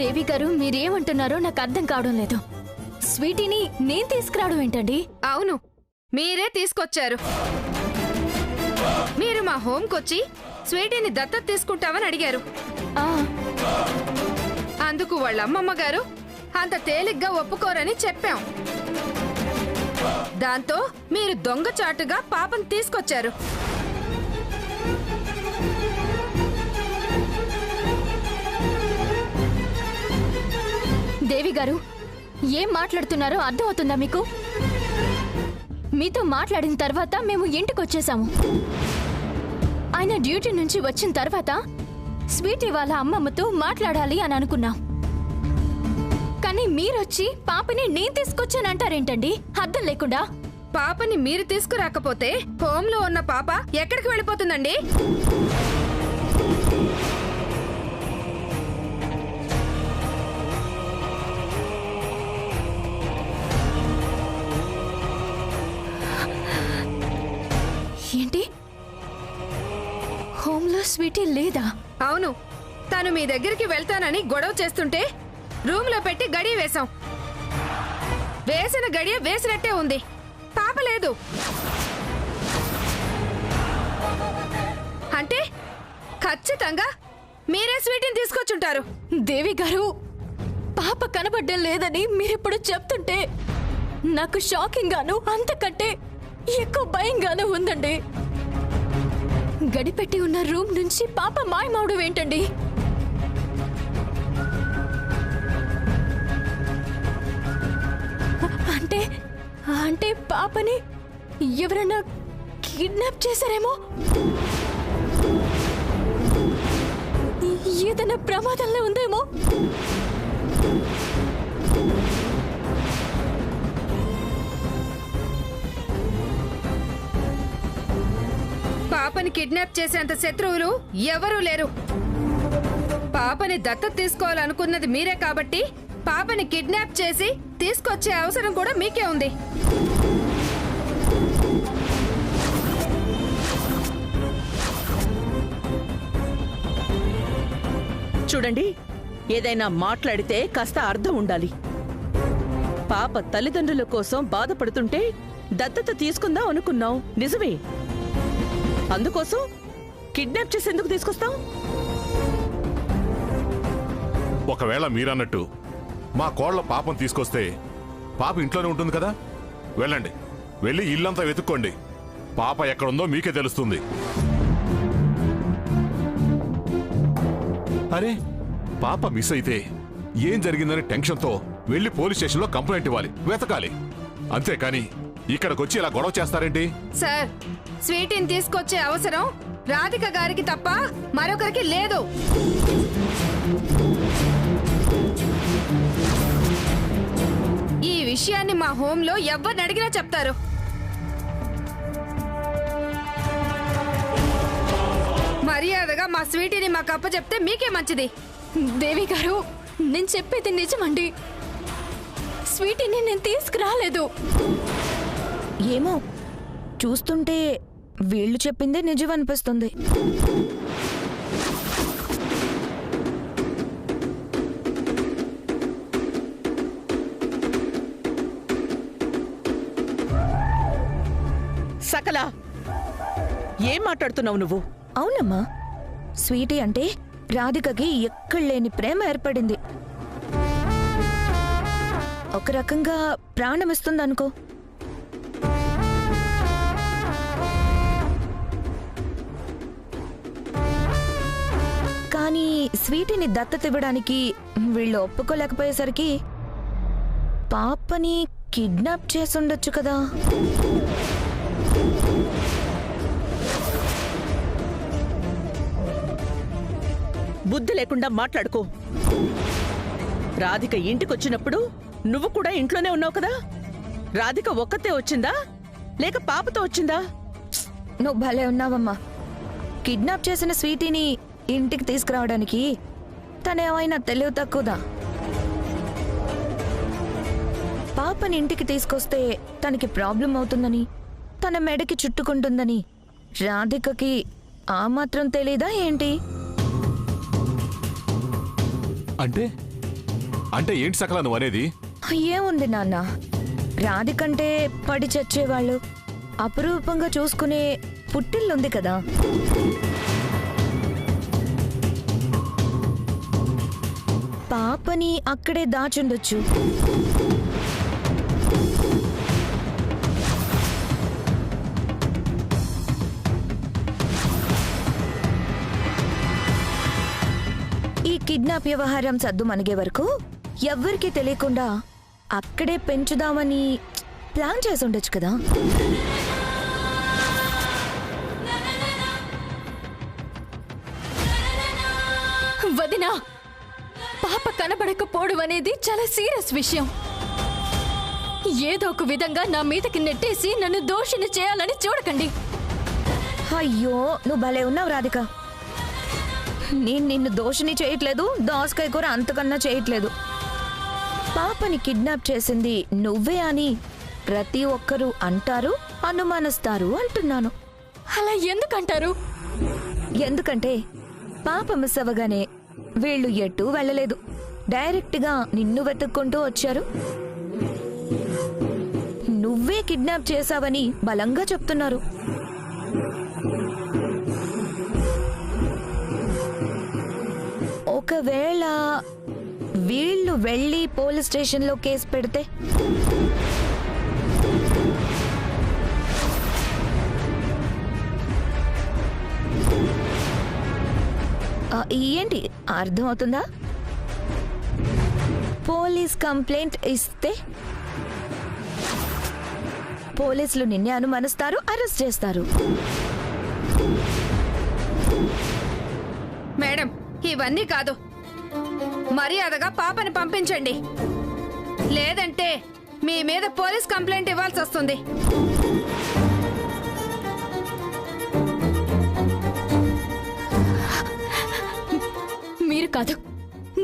దేవి గారు మీరేమంటున్నారో నాకు అర్థం కావడం లేదు. స్వీటీని నేను తీసుకురావడం ఏంటండి? అవును, మీరే తీసుకొచ్చారు. మీరు మా హోంకొచ్చి స్వీటీని దత్తత తీసుకుంటామని అడిగారు. ఆ, అందుకు వాళ్ళ అమ్మమ్మ గారు అంత తేలిగ్గా ఒప్పుకోరని చెప్పాం. దాంతో మీరు దొంగచాటుగా పాపను తీసుకొచ్చారు. దేవి గారు ఏం మాట్లాడుతున్నారో అర్థమవుతుందా మీకు? మీతో మాట్లాడిన తర్వాత మేము ఇంటికొచ్చేసాము. ఆయన డ్యూటీ నుంచి వచ్చిన తర్వాత స్వీటీ వాళ్ళ అమ్మమ్మతో మాట్లాడాలి అని అనుకున్నాం. కానీ మీరొచ్చి పాపని నేను తీసుకొచ్చానంటారేంటండి అర్థం లేకుండా? పాపని మీరు తీసుకురాకపోతే హోంలో ఉన్న పాప ఎక్కడికి వెళ్ళిపోతుందండి? ఏంటి, హోంలో స్వీటీ లేదా? అవును, తను మీ దగ్గరికి వెళ్తానని గొడవ చేస్తుంటే రూమ్లో పెట్టి గడియ వేశాం. వేసిన గడియ వేసినట్టే ఉంది, పాప లేదు. అంటే ఖచ్చితంగా మీరే స్వీటీని తీసుకొచ్చుంటారు. దేవి గారు పాప కనబడ్డం లేదని మీరిప్పుడు చెప్తుంటే నాకు షాకింగ్ గాను అంతకంటే ఎక్కువ భయంగాను ఉందండి. గడిపెట్టి ఉన్న రూమ్ నుంచి పాప మాయమవడం ఏంటండి? అంటే అంటే పాపని ఎవరైనా కిడ్నాప్ చేశారేమో, ఏదైనా ప్రమాదంలో ఉందేమో. పాపని కిడ్నాప్ చేసేంత శత్రువులు ఎవరూ లేరు. పాపని దత్తత తీసుకోవాలనుకున్నది మీరే కాబట్టి పాపని కిడ్నాప్ చేసి తీసుకొచ్చే అవసరం కూడా మీకే ఉంది. చూడండి, ఏదైనా మాట్లాడితే కాస్త అర్థం ఉండాలి. పాప తల్లిదండ్రుల కోసం బాధపడుతుంటే దత్తత తీసుకుందాం అనుకున్నావు, నిజమే. అందుకోసం కిడ్నాప్ చేసి ఎందుకు తీసుకొస్తావు? ఒకవేళ మీరన్నట్టు మా కోళ్ల పాపం తీసుకొస్తే పాప ఇంట్లోనే ఉంటుంది కదా. వెళ్ళండి, వెళ్ళి ఇల్లంతా వెతుక్కోండి. పాప ఎక్కడుందో మీకే తెలుస్తుంది. అరే, పాప మిస్ అయితే ఏం జరిగిందని టెన్షన్తో వెళ్ళి పోలీస్ స్టేషన్లో కంప్లైంట్ ఇవ్వాలి, వెతకాలి. అంతేకాని ఇక్కడికొచ్చి ఇలా గొడవ చేస్తారేంటి? సార్, స్వీటీని తీసుకొచ్చే అవసరం రాధిక గారికి తప్ప మరొకరికి లేదు. ఈ విషయాన్ని మా హోంలో ఎవరిని అడిగినా చెప్తారు. మర్యాదగా మా స్వీటీని మాకు అప్పచెప్తే మీకే మంచిది. దేవి గారు నేను చెప్పేది నిజమండి. స్వీటీని నేను తీసుకురాలేదు. ఏమో, చూస్తుంటే వీళ్ళు చెప్పిందే నిజం అనిపిస్తుంది. సకల, ఏం మాట్లాడుతున్నావు నువ్వు? అవునమ్మా, స్వీటీ అంటే రాధికకి ఎక్కడలేని ప్రేమ ఏర్పడింది. ఒక రకంగా ప్రాణమిస్తుందనుకో. కానీ స్వీటీని దత్తత ఇవ్వడానికి వీళ్ళు ఒప్పుకోలేకపోయేసరికి పాపని కిడ్నాప్ చేసుండొచ్చు కదా. బుద్ధి లేకుండా మాట్లాడుకో. రాధిక ఇంటికొచ్చినప్పుడు నువ్వు కూడా ఇంట్లోనే ఉన్నావు కదా. రాధిక ఒక్కతే వచ్చిందా లేక పాపతో వచ్చిందా? నువ్వు భలే ఉన్నావమ్మా. కిడ్నాప్ చేసిన స్వీటీని ఇంటికి తీసుకురావడానికి తనేమైనా తెలివి తక్కువదా? పాపని ఇంటికి తీసుకొస్తే తనకి ప్రాబ్లం అవుతుందని, తన మెడకి చుట్టుకుంటుందని రాధికకి ఆ మాత్రం తెలీదా ఏంటి? అంటే అంటే ఏంటి సకల నువ్వు అనేది? ఏముంది నాన్న, రాధికంటే పడి చచ్చేవాళ్ళు అపురూపంగా చూసుకునే పుట్టిల్లుంది కదా. పాపని అక్కడే దాచుండొచ్చు. ఈ కిడ్నాప్ వ్యవహారం సద్దు మనగే వరకు ఎవ్వరికీ తెలియకుండా అక్కడే పెంచుదామని ప్లాన్ చేసి ఉండొచ్చు కదా. వదినా, పాప కనబడకపోవడం అనేది చాలా సీరియస్ విషయం. ఏదో ఒక విధంగా నా మీదకి నెట్టేసి నన్ను దోషిని చేయాలని చూడకండి. అయ్యో, నువ్వు భలే ఉన్నావు రాధిక. నేను నిన్ను దోషిని చేయట్లేదు, దోసకాయ కూర అంతకన్నా చేయట్లేదు. పాపని కిడ్నాప్ చేసింది నువ్వే అని ప్రతి ఒక్కరూ అంటారు, అనుమానిస్తారు అంటున్నాను. అలా ఎందుకంటారు? ఎందుకంటే పాప మిస్ అవ్వగానే వీళ్ళు ఎటూ వెళ్ళలేదు, డైరెక్ట్గా నిన్ను వెతుక్కుంటూ వచ్చారు. నువ్వే కిడ్నాప్ చేశావని బలంగా చెప్తున్నారు. ఒకవేళ వీళ్ళు వెళ్ళి పోలీస్ స్టేషన్లో కేసు పెడితే? ఏంటి అర్థమవుతుందా? పోలీస్ కంప్లైంట్ ఇస్తే పోలీసులు నిన్నే అనుమానిస్తారు, అరెస్ట్ చేస్తారు. మేడం, ఇవన్నీ కాదు, మర్యాదగా పాపని పంపించండి, లేదంటే మీ మీద పోలీస్ కంప్లైంట్ ఇవ్వాల్సి వస్తుంది. మీరు కాదు,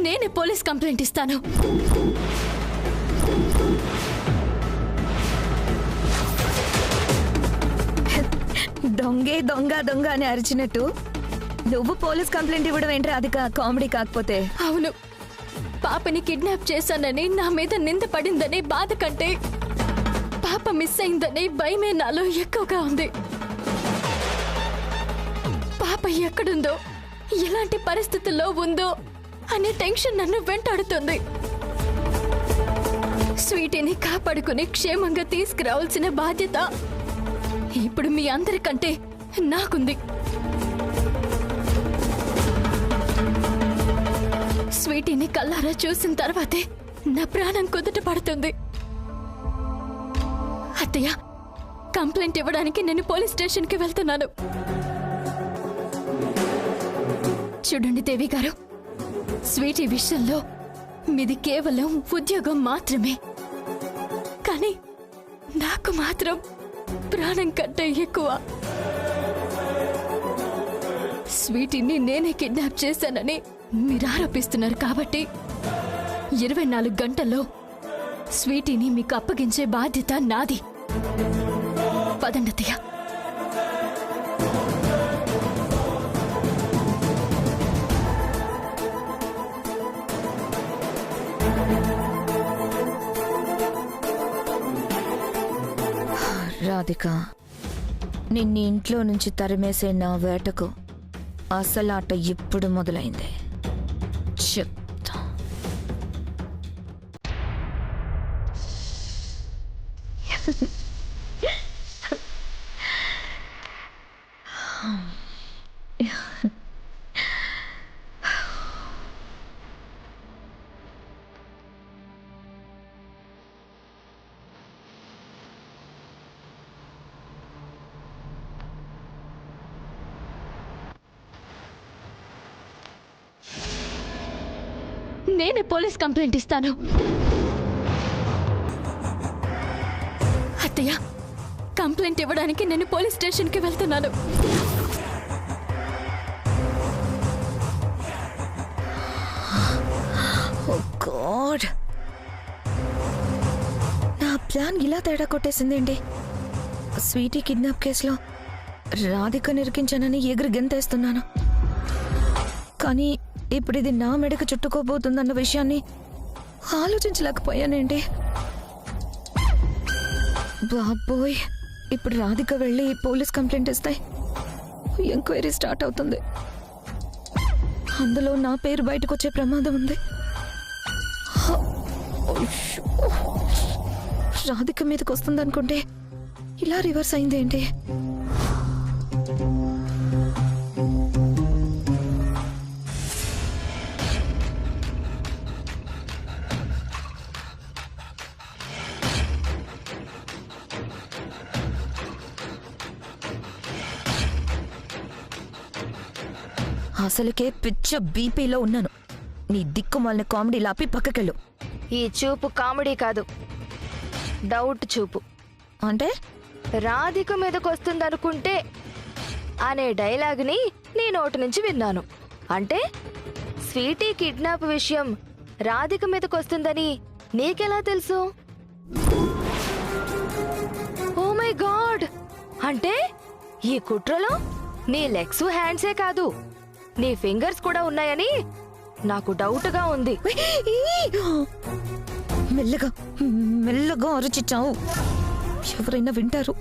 నేనే పోలీస్ కంప్లైంట్ ఇస్తాను. దొంగే దొంగ దొంగ అని అరిచినట్టు నువ్వు పోలీస్ కంప్లైంట్ ఇవ్వడం ఏంటి? అది కామెడీ కాకపోతే. అవును, పాపని కిడ్నాప్ చేశానని నా మీద నింద పడిందని బాధ కంటే పాప మిస్ అయిందని భయమే నాలో ఎక్కువగా ఉంది. పాప ఎక్కడుందో, ఎలాంటి పరిస్థితుల్లో ఉందో అనే టెన్షన్ నన్ను వెంటాడుతుంది. స్వీటీని కాపాడుకుని క్షేమంగా తీసుకురావాల్సిన బాధ్యత ఇప్పుడు మీ అందరికంటే నాకుంది. స్వీటీని కల్లారా చూసిన తర్వాతే నా ప్రాణం కుదుట పడుతుంది. అత్తయ్య, కంప్లైంట్ ఇవ్వడానికి నేను పోలీస్ స్టేషన్కి వెళ్తున్నాను. చూడండి దేవి గారు, స్వీటీ విషయంలో మీది కేవలం ఉద్యోగం మాత్రమే, కానీ నాకు మాత్రం ప్రాణం కంటే ఎక్కువ. స్వీటీని నేనే కిడ్నాప్ చేశానని మీరు ఆరోపిస్తున్నారు కాబట్టి 24 గంటల్లో స్వీటీని మీకు అప్పగించే బాధ్యత నాది. పదండి అత్తయ్య. రాధిక, నిన్ను ఇంట్లో నుంచి తరిమేసే నా వేటకు అసలాట ఇప్పుడు మొదలైంది. చెప్తా. నేనే పోలీస్ కంప్లైంట్ ఇస్తాను. అత్తయ్య, కంప్లైంట్ ఇవ్వడానికి నేను పోలీస్ స్టేషన్కి వెళ్తున్నాను. ఓ గాడ్, నా ప్లాన్ ఇలా తేడా కొట్టేసిందేంటి? స్వీటీ కిడ్నాప్ కేసులో రాధిక నిరికించానని ఎగిరి గెంతేస్తున్నాను, కానీ ఇప్పుడు ఇది నా మెడకు చుట్టుకోబోతుందన్న విషయాన్ని ఆలోచించలేకపోయానండి. బాబోయ్, ఇప్పుడు రాధిక వెళ్ళి పోలీస్ కంప్లైంట్ ఇస్తే ఎంక్వైరీ స్టార్ట్ అవుతుంది. అందులో నా పేరు బయటకు వచ్చే ప్రమాదం ఉంది. అయ్యో, రాధిక మీదకి వస్తుంది అనుకుంటే ఇలా రివర్స్ అయిందేంటి? అసలుకే పిచ్చ బీపీలో ఉన్నాను. నీ దిక్కుమాలిన కామెడీ లాపి పక్కకెళ్ళు. ఈ చూపు కామెడీ కాదు, డౌట్ చూపు. అంటే రాధిక మీదకొస్తుందనుకుంటే అనే డైలాగ్ని నీ నోటి నుంచి విన్నాను. అంటే స్వీటీ కిడ్నాప్ విషయం రాధిక మీదకొస్తుందని నీకెలా తెలుసు? Oh my God! అంటే ఈ కుట్రలో నీ లెగ్స్ హ్యాండ్సే కాదు, నీ ఫింగర్స్ కూడా ఉన్నాయని నాకు డౌట్గా ఉంది. మెల్లగా మెల్లగా అరచిచ్చావు, ఎవరైనా వింటారు.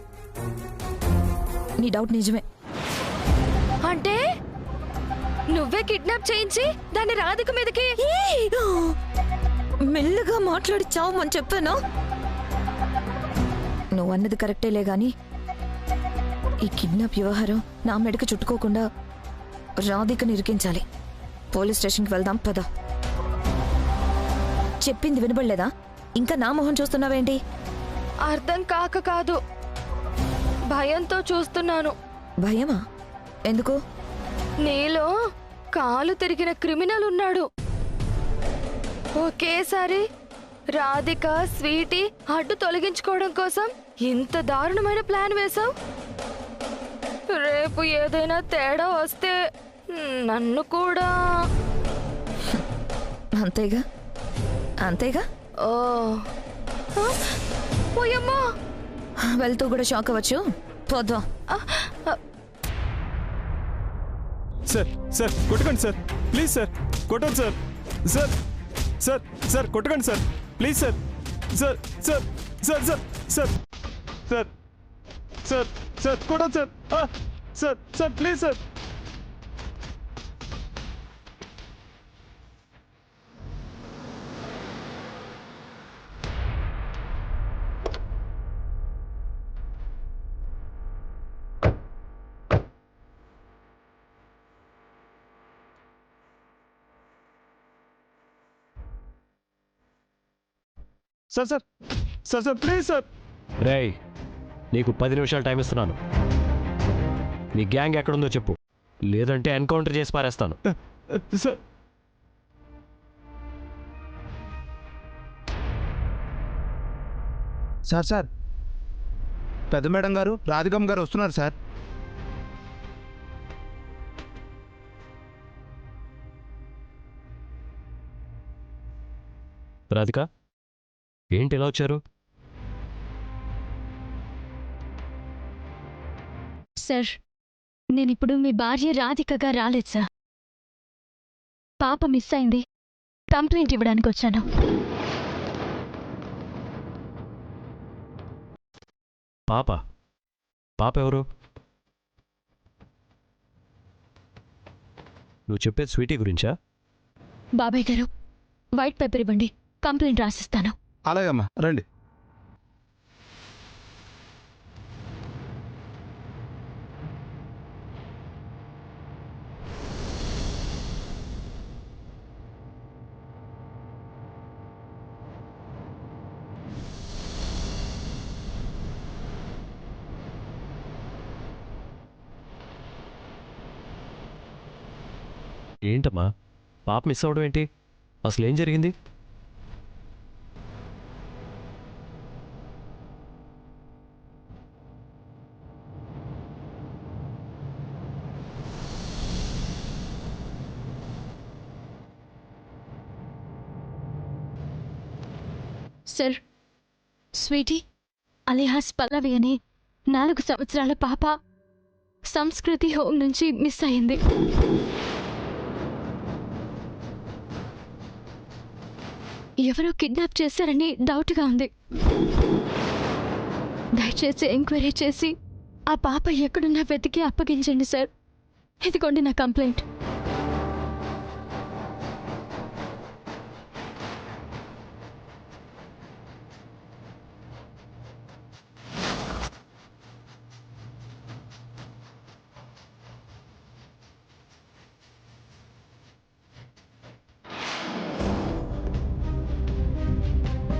నీ డౌట్ నిజమే. అంటే నువ్వే కిడ్నాప్ చేయించి దాన్ని రాధిక మీదకి? మెల్లగా మాట్లాడి చావమని చెప్పానా? నువ్వు అన్నది కరెక్టేలే గాని ఈ కిడ్నాప్ వ్యవహారం నా మెడకు చుట్టుకోకుండా రాధికని ఇరికించాలి. పోలీస్ స్టేషన్కి వెళ్దాం పద. చెప్పింది వినబడలేదా? ఇంకా నా మొహం చూస్తున్నావేంటి? అర్థం కాక కాదు, భయంతో చూస్తున్నాను. భయమా? ఎందుకు? నీలో కాలు తిరిగిన క్రిమినల్ ఉన్నాడు. ఒకేసారి రాధిక, స్వీటీ అడ్డు తొలగించుకోవడం కోసం ఇంత దారుణమైన ప్లాన్ వేశావు. రేపు ఏదైనా తేడా వస్తే నన్ను కూడా. అంతేగా అంతేగా. ఓ పోయమ్మా, వెళ్తూ కూడా షాక్ అవ్వచ్చు. పోద్దాం. సార్ సార్ కొట్టకండి సార్, ప్లీజ్ సార్, కొట్టండి సార్. సార్ సార్ సార్ కొట్టకండి sir, please sir. Sir sir sir sir sir sir sir sir కొట్టండి sir. Sir sir please sir. Sir sir sir sir please sir. రేయ్, నీకు 10 నిమిషాలు time ఇస్తున్నాను. నీ gang ఎక్కడుందో చెప్పు, లేదంటే ఎన్కౌంటర్ చేసి పారేస్తాను. సార్ సార్ సార్ పెద్ద మేడం గారు, రాధికమ్మ గారు వస్తున్నారు సార్. రాధిక, ఏంటి ఇలా వచ్చారు? సార్, నేనిప్పుడు మీ భార్య రాధికగా రాలేదు సార్. పాప మిస్ అయింది, కంప్లైంట్ ఇవ్వడానికి వచ్చాను. పాప? పాప ఎవరు? నువ్వు చెప్పేది స్వీటీ గురించా? బాబాయ్ గారు, వైట్ పేపర్ ఇవ్వండి, కంప్లైంట్ రాసిస్తాను. అలాగమ్మా, రండి. ఏంటమ్మా, పాప మిస్ అవడం ఏంటి? అసలు ఏం జరిగింది? సార్, స్వీటీ అలిహాస్ పల్లవి అని 4 సంవత్సరాల పాప సంస్కృతి హోమ్ నుంచి మిస్ అయింది. ఎవరో కిడ్నాప్ చేశారని డౌట్గా ఉంది. దయచేసి ఎంక్వైరీ చేసి ఆ పాప ఎక్కడున్నా వెతికి అప్పగించండి సార్. ఇదిగోండి నా కంప్లైంట్.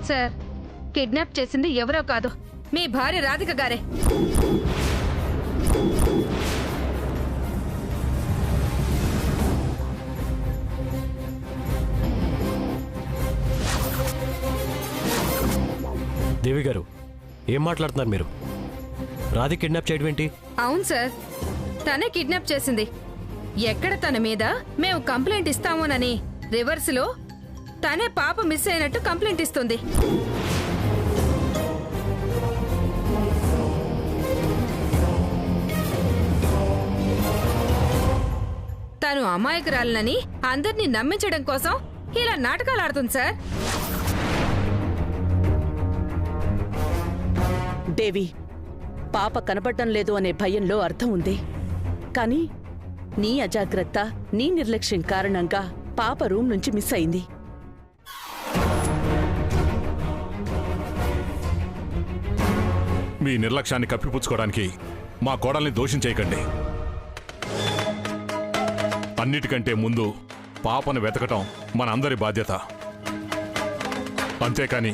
సార్, కిడ్నాప్ చేసింది ఎవరో కాదు, మీ భార్య రాధిక గారే. దేవి గారు, ఏం మాట్లాడుతున్నారు మీరు? రాధి కిడ్నాప్ చేయడం ఏంటి? అవును సార్, తనే కిడ్నాప్ చేసింది. ఎక్కడ తన మీద మేము కంప్లైంట్ ఇస్తామోనని రివర్స్లో తనే పాప మిస్ అయినట్టు కంప్లైంట్ ఇస్తుంది. తను అమాయకురాలనని అందరినీ నమ్మించడం కోసం ఇలా నాటకాలు ఆడుతుంది సార్. దేవి, పాప కనపడటం లేదు అనే భయంలో అర్థం ఉంది. కానీ నీ అజాగ్రత్త, నీ నిర్లక్ష్యం కారణంగా పాప రూమ్ నుంచి మిస్ అయింది. మీ నిర్లక్ష్యాన్ని కప్పిపుచ్చుకోవడానికి మా కోడల్ని దోషం చేయకండి. అన్నిటికంటే ముందు పాపను వెతకటం మనందరి బాధ్యత. అంతేకాని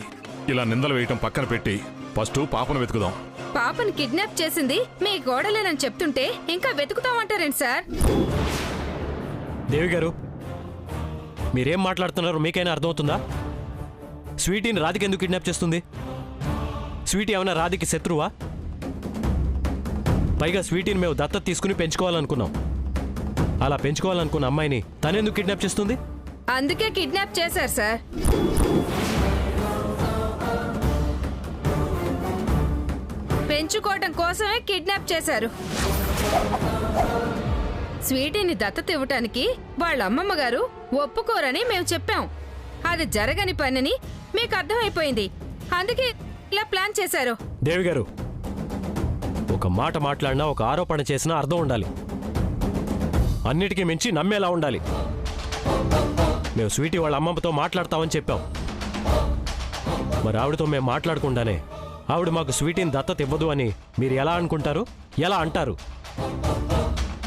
ఇలా నిందలు వేయటం పక్కన పెట్టి ఫస్ట్ పాపను వెతుకుదాం. పాపని కిడ్నాప్ చేసింది మీ గోడలేనని చెప్తుంటే ఇంకా వెతుకుతామంటారేంటి సార్? దేవి గారు, మీరేం మాట్లాడుతున్నారో మీకైనా అర్థమవుతుందా? స్వీటీని రాధికి ఎందుకు కిడ్నాప్ చేస్తుంది? స్వీటీ ఏమైనా రాధికి శత్రువా? పైగా స్వీటీని మేము దత్తత తీసుకుని పెంచుకోవాలనుకున్నాం. అలా పెంచుకోవాలనుకున్న అమ్మాయిని తనెందుకు కిడ్నాప్ చేస్తుంది? అందుకే కిడ్నాప్ చేశారు సార్. పెంచుకోవటం కోసమే కిడ్నాప్ చేశారు. స్వీటీని దత్తత ఇవ్వటానికి వాళ్ళ అమ్మమ్మ గారు ఒప్పుకోరని మేము చెప్పాం. అది జరగని పనిని మీకు అర్థమైపోయింది. అందుకే ఇలా ప్లాన్ చేశారు. దేవి గారు, ఒక మాట మాట్లాడినా, ఒక ఆరోపణ చేసినా అర్థం ఉండాలి. అన్నిటికీ మించి నమ్మేలా ఉండాలి. మేము స్వీటీ వాళ్ళ అమ్మమ్మతో మాట్లాడతామని చెప్పాం. మరి ఆవిడతో మేము మాట్లాడకుండానే ఆవిడ మాకు స్వీటీని దత్తత ఇవ్వదు అని మీరు ఎలా అనుకుంటారు, ఎలా అంటారు?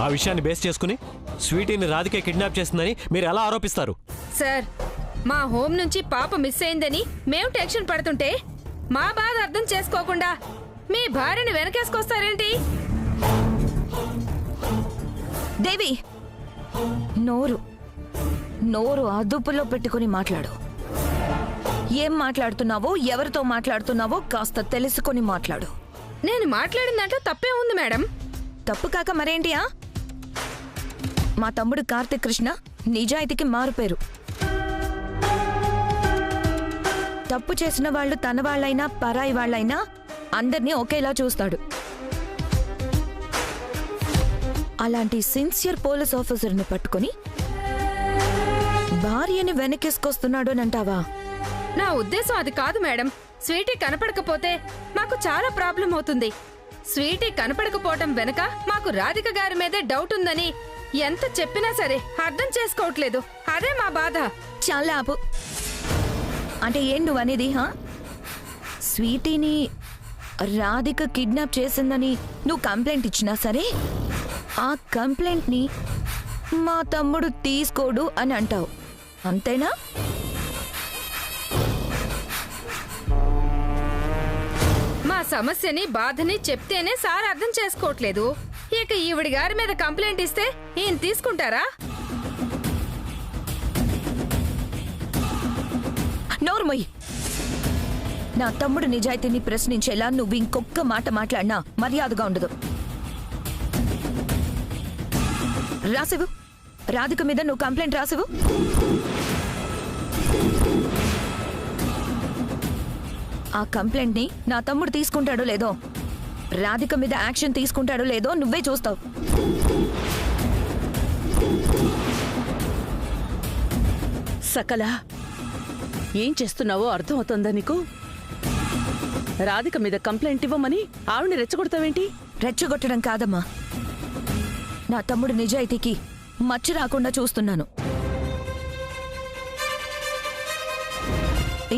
ఆ విషయాన్ని బేస్ చేసుకుని స్వీటీని రాధికే కిడ్నాప్ చేస్తుందని మీరు ఎలా ఆరోపిస్తారు? సార్, మా హోమ్ నుంచి పాప మిస్ అయిందని మేము టెన్షన్ పడుతుంటే మా బాధ అర్థం చేసుకోకుండా మీ భార్యని వెనకేసుకొస్తారేంటి? దేవి, నోరు అదుపులో పెట్టుకుని మాట్లాడు. ఏం మాట్లాడుతున్నావో, ఎవరితో మాట్లాడుతున్నావో కాస్త తెలుసుకొని మాట్లాడు. నేను మాట్లాడిన దాంట్లో తప్పే ఉంది మేడం. తప్పు కాక మరేంటియా? మా తమ్ముడు కార్తిక్ కృష్ణ నిజాయితీకి మారుపేరు. తప్పు చేసిన వాళ్ళు తన వాళ్ళైనా పరాయి వాళ్ళైనా అందరినీ ఒకేలా చూస్తాడు. అలాంటి సిన్సియర్ పోలీస్ ఆఫీసర్ని పట్టుకుని భార్యని వెనకేసుకొస్తున్నాడు అని అంటావా? నా ఉద్దేశం అది కాదు మేడం. స్వీటీ కనపడకపోతే మాకు చాలా ప్రాబ్లం అవుతుంది. స్వీటీ కనపడకపోవటం వెనక మాకు రాధిక గారి మీదే డౌట్ ఉందని ఎంత చెప్పినా సరే అర్థం చేసుకోవట్లేదు. అదే మా బాధ. చాలా ఆపు. అంటే ఏం నువ్వు అనేది? స్వీటీని రాధిక కిడ్నాప్ చేసిందని నువ్వు కంప్లైంట్ ఇచ్చినా సరే ఆ కంప్లైంట్ని మా తమ్ముడు తీసుకోడు అని అంటావు, అంతేనా? మా సమస్యని బాధని చెప్తేనే సార్ అర్థం చేసుకోవట్లేదు. ఇక ఈవిడి గారి మీద కంప్లైంట్ ఇస్తే ఈయన తీసుకుంటారా? నోర్మొయ్. నా తమ్ముడు నిజాయితీని ప్రశ్నించేలా నువ్వు ఇంకొక్క మాట మాట్లాడినా మర్యాదగా ఉండదు. రాసివు. రాధిక మీద నువ్వు కంప్లైంట్ రాసివు. ఆ కంప్లైంట్ ని నా తమ్ముడు తీసుకుంటాడో లేదో, రాధిక మీద యాక్షన్ తీసుకుంటాడో లేదో నువ్వే చూస్తావు. సకల, ఏం చేస్తున్నావో అర్థమవుతోందా నీకు? రాధిక మీద కంప్లైంట్ ఇవ్వమని ఆవిడని రెచ్చగొడతావేంటి? రెచ్చగొట్టడం కాదమ్మా, నా తమ్ముడు నిజాయితీకి మచ్చ రాకుండా చూస్తున్నాను.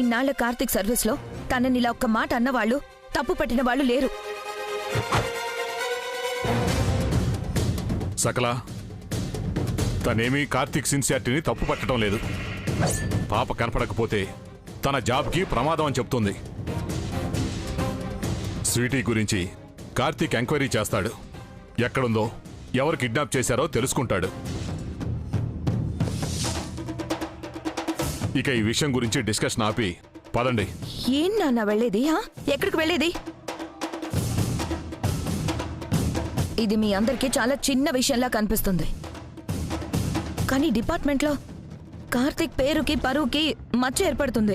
ఇన్నాళ్ల కార్తీక్ సర్వీస్లో తనని ఇలా ఒక్క మాట అన్నవాళ్లు, తప్పు పట్టిన వాళ్ళు లేరు. సకల, తనేమీ కార్తీక్ సిన్సియారిటీని తప్పు పట్టడం లేదు. పాప కనపడకపోతే తన జాబ్కి ప్రమాదం అని చెప్తుంది. స్వీటీ గురించి కార్తీక్ ఎంక్వైరీ చేస్తాడు. ఎక్కడుందో, ఎవరు కిడ్నాప్ చేశారో తెలుసుకుంటాడు. ఇక ఈ విషయం గురించి డిస్కషన్ ఆపి పదండి. ఏం నాన్న వెళ్ళేది? ఎక్కడికి వెళ్ళేది? ఇది మీ అందరికీ చాలా చిన్న విషయంలా కనిపిస్తుంది, కానీ డిపార్ట్మెంట్లో కార్తీక్ పేరుకి పరువుకి మచ్చ ఏర్పడుతుంది.